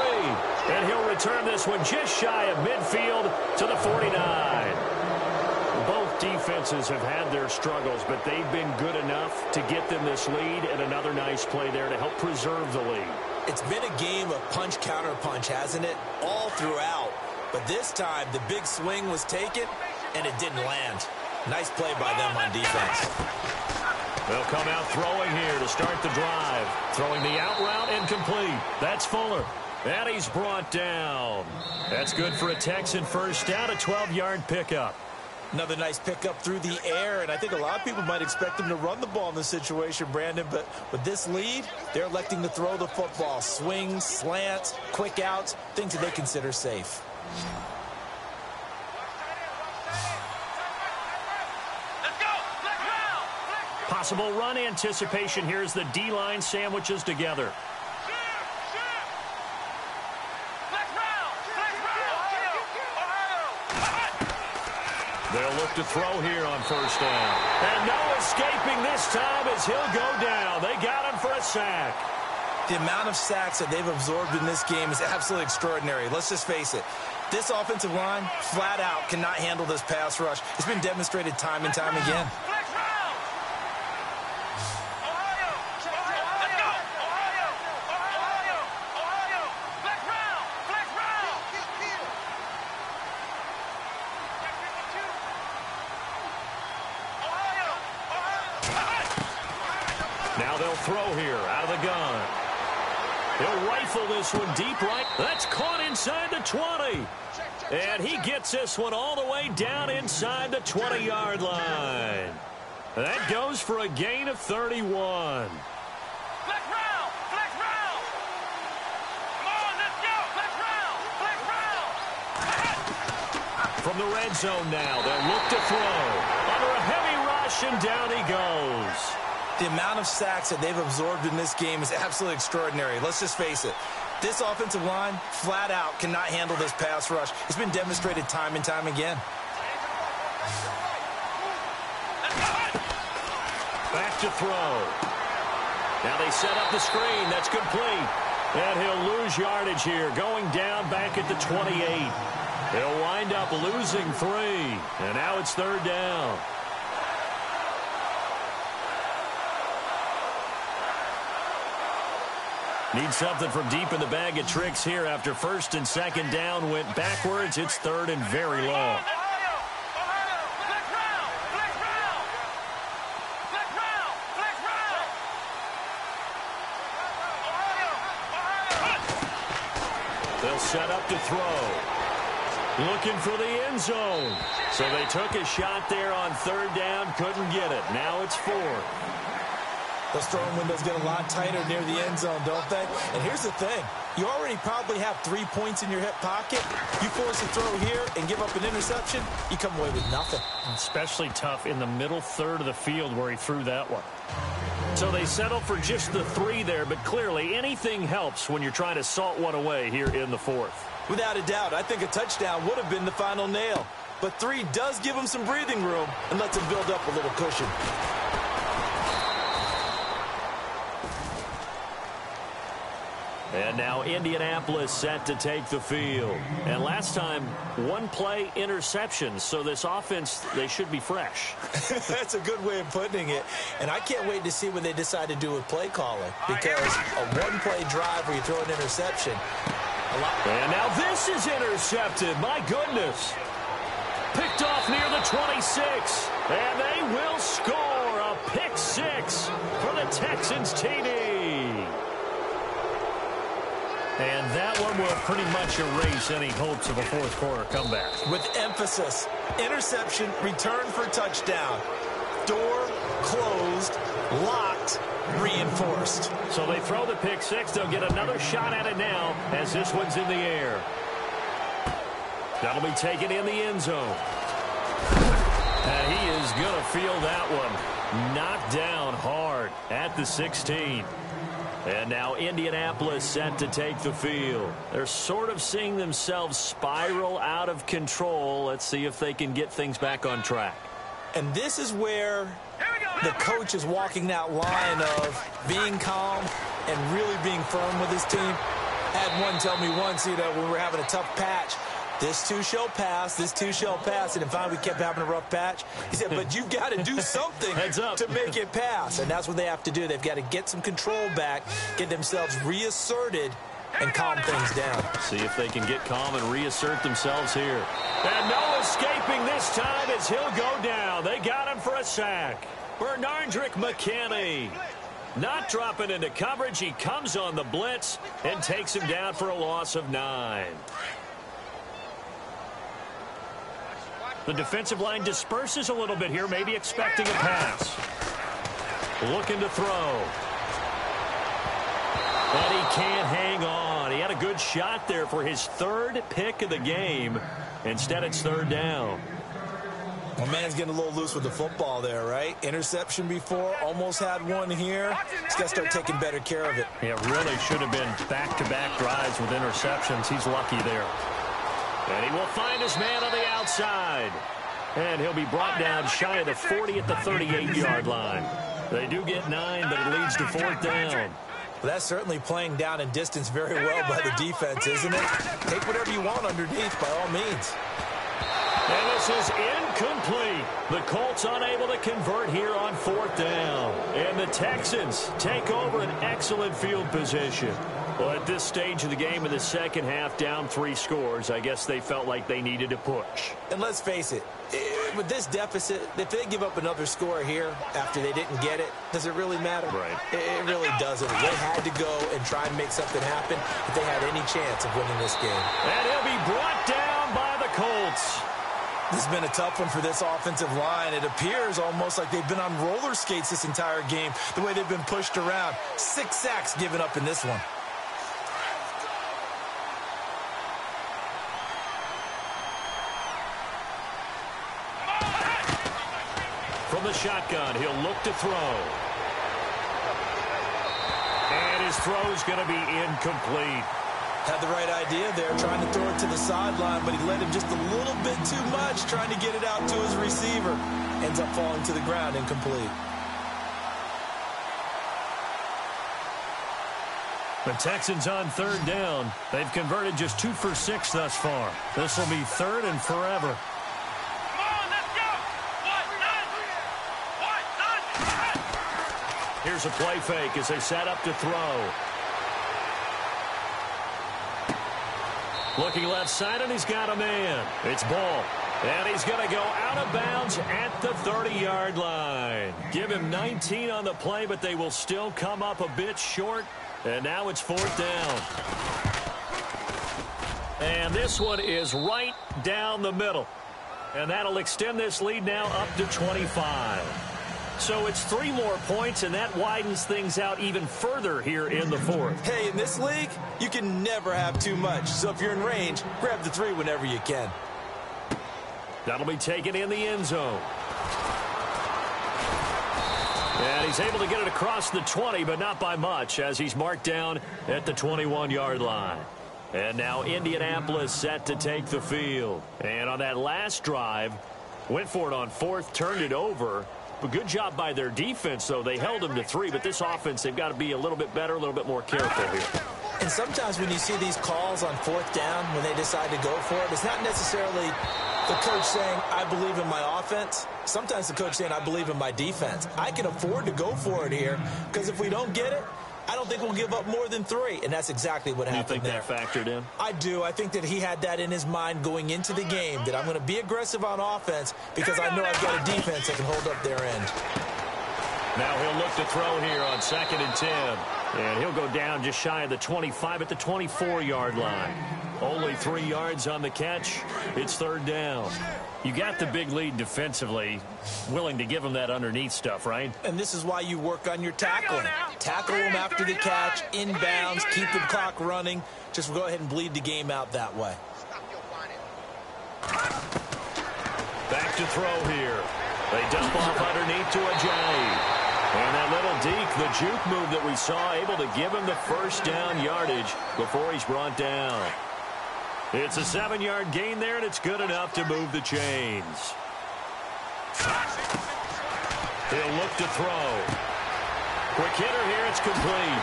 And he'll return this one just shy of midfield to the 49. Both defenses have had their struggles, but they've been good enough to get them this lead, and another nice play there to help preserve the lead.
It's been a game of punch-counter-punch, hasn't it? All throughout. But this time, the big swing was taken, and it didn't land. Nice play by them on defense.
They'll come out throwing here to start the drive. Throwing the out route incomplete. That's Fuller. And he's brought down. That's good for a Texan first down, a 12-yard pickup.
Another nice pickup through the air, and I think a lot of people might expect him to run the ball in this situation, Brandon, but with this lead, they're electing to throw the football. Swings, slants, quick outs, things that they consider safe.
Possible run anticipation here as the D-line sandwiches together. They'll look to throw here on first down. And no escaping this time as he'll go down. They got him for a sack.
The amount of sacks that they've absorbed in this game is absolutely extraordinary. Let's just face it. This offensive line, flat out, cannot handle this pass rush. It's been demonstrated time and time again.
Now they'll throw here out of the gun. He'll rifle this one deep right. That's caught inside the 20. And he gets this one all the way down inside the 20-yard line. That goes for a gain of 31.
Flex round! Flex round! Come on, let's go! Flex round! Flex round!
From the red zone now, they'll look to throw. Under a heavy rush, and down he goes.
The amount of sacks that they've absorbed in this game is absolutely extraordinary. Let's just face it. This offensive line, flat out, cannot handle this pass rush. It's been demonstrated time and time again.
Back to throw. Now they set up the screen. That's complete. And he'll lose yardage here, going down back at the 28. He'll wind up losing 3. And now it's third down. Need something from deep in the bag of tricks here after first and second down went backwards. It's third and very long. They'll set up to throw. Looking for the end zone. So they took a shot there on third down, couldn't get it. Now it's 4.
Those throwing windows get a lot tighter near the end zone, don't they? And here's the thing. You already probably have 3 points in your hip pocket. You force a throw here and give up an interception, you come away with nothing.
Especially tough in the middle third of the field where he threw that one. So they settle for just the 3 there, but clearly anything helps when you're trying to salt one away here in the 4th.
Without a doubt, I think a touchdown would have been the final nail. But 3 does give them some breathing room and lets them build up a little cushion.
And now Indianapolis set to take the field. And last time, 1-play interceptions. So this offense, they should be fresh.
That's a good way of putting it. And I can't wait to see what they decide to do with play calling. Because a 1-play drive where you throw an interception,
And now this is intercepted. My goodness. Picked off near the 26. And they will score a pick six for the Texans TD. And that one will pretty much erase any hopes of a fourth quarter comeback.
With emphasis, interception, return for touchdown. Door closed, locked, reinforced.
So they throw the pick six. They'll get another shot at it now as this one's in the air. That'll be taken in the end zone. And he is going to feel that one. Knocked down hard at the 16. And now Indianapolis set to take the field. They're sort of seeing themselves spiral out of control. Let's see if they can get things back on track.
And this is where the coach is walking that line of being calm and really being firm with his team. I had one tell me once, when we were having a tough patch, this too shall pass, this too shall pass. And finally we kept having a rough patch. He said, but you've got to do something to make it pass. And that's what they have to do. They've got to get some control back, get themselves reasserted, and calm things down.
See if they can get calm and reassert themselves here. And no escaping this time as he'll go down. They got him for a sack. Bernardrick McKinney not dropping into coverage. He comes on the blitz and takes him down for a loss of 9. The defensive line disperses a little bit here, maybe expecting a pass. Looking to throw. And he can't hang on. He had a good shot there for his third pick of the game. Instead, it's third down.
Well, man's getting a little loose with the football there, right? Interception before, almost had one here. He's got to start taking better care of it.
Yeah, really should have been back-to-back drives with interceptions. He's lucky there. And he will find his man on the outside. And he'll be brought down shy of the 40 at the 38-yard line. They do get 9, but it leads to fourth down.
Well, that's certainly playing down in distance very well by the defense, isn't it? Take whatever you want underneath, by all means.
And this is incomplete. The Colts unable to convert here on fourth down. And the Texans take over an excellent field position. Well, at this stage of the game in the second half, down 3 scores, I guess they felt like they needed to push.
And let's face it, with this deficit, if they give up another score here after they didn't get it, does it really matter?
Right.
It really doesn't. They had to go and try and make something happen if they had any chance of winning this game.
And he'll be brought down by the Colts.
This has been a tough one for this offensive line. It appears almost like they've been on roller skates this entire game, the way they've been pushed around. 6 sacks given up in this one.
From the shotgun, he'll look to throw. And his throw's going to be incomplete.
Had the right idea there, trying to throw it to the sideline, but he led him just a little bit too much, trying to get it out to his receiver. Ends up falling to the ground, incomplete.
The Texans on third down. They've converted just 2 for 6 thus far. This will be third and forever. Here's a play fake as they set up to throw. Looking left side, and he's got a man. It's Ball. And he's going to go out of bounds at the 30-yard line. Give him 19 on the play, but they will still come up a bit short. And now it's fourth down. And this one is right down the middle. And that'll extend this lead now up to 25. So it's 3 more points, and that widens things out even further here in the fourth.
Hey, in this league, you can never have too much. So if you're in range, grab the 3 whenever you can.
That'll be taken in the end zone. And he's able to get it across the 20, but not by much, as he's marked down at the 21-yard line. And now Indianapolis set to take the field. And on that last drive, went for it on fourth, turned it over. A good job by their defense, though. They held them to 3, but this offense, they've got to be a little bit better, a little bit more careful here.
And sometimes when you see these calls on fourth down, when they decide to go for it, it's not necessarily the coach saying, I believe in my offense. Sometimes the coach saying, I believe in my defense. I can afford to go for it here, because if we don't get it, I don't think we'll give up more than 3, and that's exactly what happened there.
You think that factored in?
I do. I think that he had that in his mind going into the game, that I'm going to be aggressive on offense because I know I've got a defense that can hold up their end.
Now he'll look to throw here on 2nd and 10. And he'll go down just shy of the 25 at the 24-yard line. Only 3 yards on the catch. It's 3rd down. You got the big lead defensively, willing to give him that underneath stuff, right?
And this is why you work on your tackling. Tackle him after the catch, inbounds, keep the clock running. Just go ahead and bleed the game out that way.
Back to throw here. They dump off underneath to Ajayi. And that little deke, the juke move that we saw, able to give him the 1st down yardage before he's brought down. It's a 7-yard gain there, and it's good enough to move the chains. He'll look to throw. Quick hitter here, it's complete.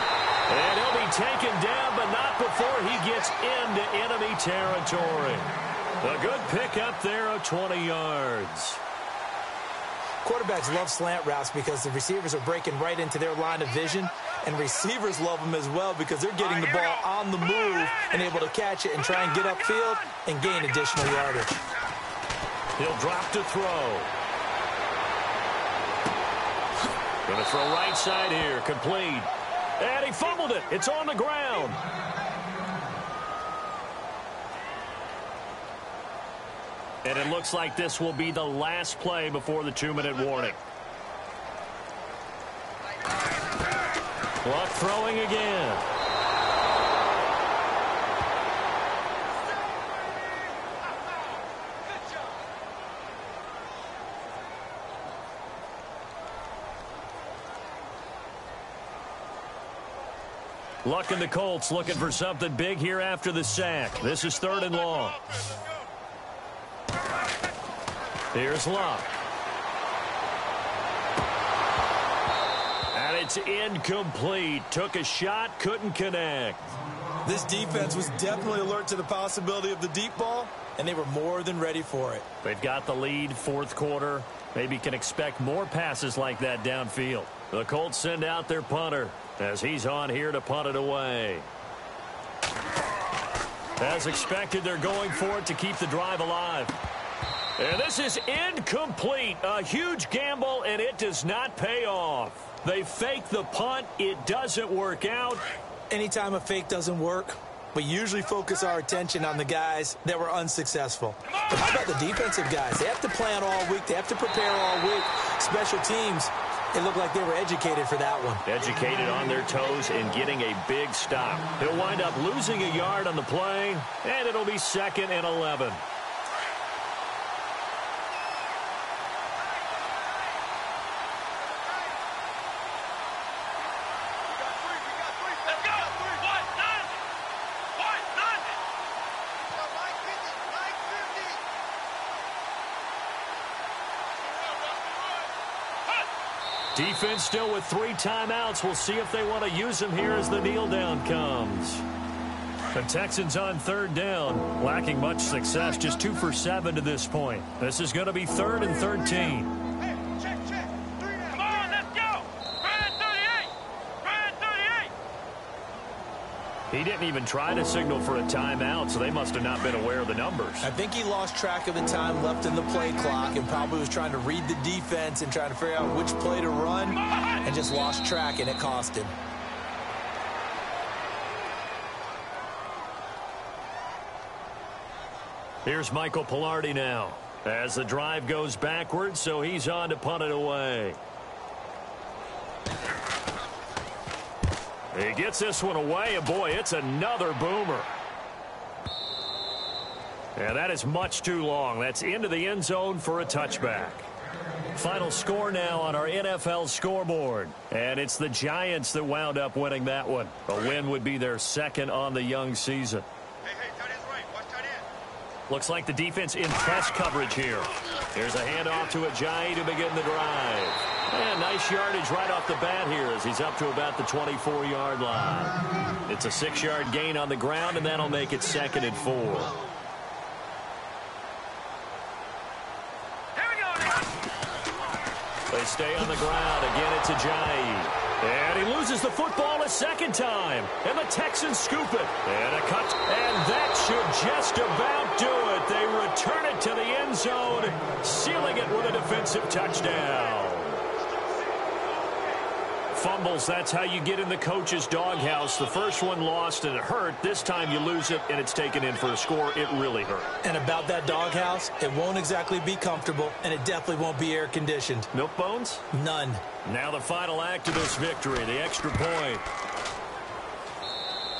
And he'll be taken down, but not before he gets into enemy territory. A good pickup there of 20 yards.
Quarterbacks love slant routes because the receivers are breaking right into their line of vision, and receivers love them as well because they're getting the ball on the move and able to catch it and try and get upfield and gain additional yardage.
He'll drop to throw. Going to throw right side here, complete. And he fumbled it. It's on the ground. And it looks like this will be the last play before the 2-minute warning. Clock throwing again. Luck and the Colts looking for something big here after the sack. This is 3rd and long. Here's Luck. And it's incomplete. Took a shot, couldn't connect.
This defense was definitely alert to the possibility of the deep ball, and they were more than ready for it.
They've got the lead, 4th quarter. Maybe can expect more passes like that downfield. The Colts send out their punter as he's on here to punt it away. As expected, they're going for it to keep the drive alive. And this is incomplete. A huge gamble, and it does not pay off. They fake the punt. It doesn't work out.
Anytime a fake doesn't work, we usually focus our attention on the guys that were unsuccessful. But how about the defensive guys? They have to plan all week. They have to prepare all week. Special teams, it looked like they were educated for that one.
Educated on their toes and getting a big stop. He'll wind up losing a yard on the play, and it'll be 2nd and 11. Defense still with 3 timeouts. We'll see if they want to use them here as the kneel down comes. The Texans on 3rd down, lacking much success, just 2 for 7 to this point. This is going to be 3rd and 13.
Come on, let's go. 38.
He didn't even try to signal for a timeout, so they must have not been aware of the numbers.
I think he lost track of the time left in the play clock and probably was trying to read the defense and trying to figure out which play to run and just lost track, and it cost him.
Here's Michael Pilardi now as the drive goes backwards, so he's on to punt it away. He gets this one away, and boy, it's another boomer. And that is much too long. That's into the end zone for a touchback. Final score now on our NFL scoreboard. And it's the Giants that wound up winning that one. A win would be their 2nd on the young season.
Hey, tight end's right. Watch tight end.
Looks like the defense in press coverage here. Here's a handoff to Ajayi to begin the drive. And nice yardage right off the bat here as he's up to about the 24-yard line. It's a 6-yard gain on the ground, and that'll make it 2nd and 4. They stay on the ground. Again, it's Ajayi. And he loses the football a second time. And the Texans scoop it. And a cut. And that should just about do it. They return it to the end zone, sealing it with a defensive touchdown. Fumbles, that's how you get in the coach's doghouse. The first one lost and it hurt. This time you lose it and it's taken in for a score. It really hurt.
And about that doghouse, it won't exactly be comfortable, and it definitely won't be air-conditioned.
Milk bones?
None.
Now the final act of this victory, the extra point.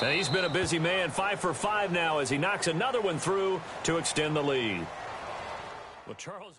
And he's been a busy man, 5 for 5 now as he knocks another one through to extend the lead. Well, Charles...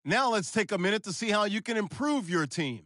Now let's take a minute to see how you can improve your team.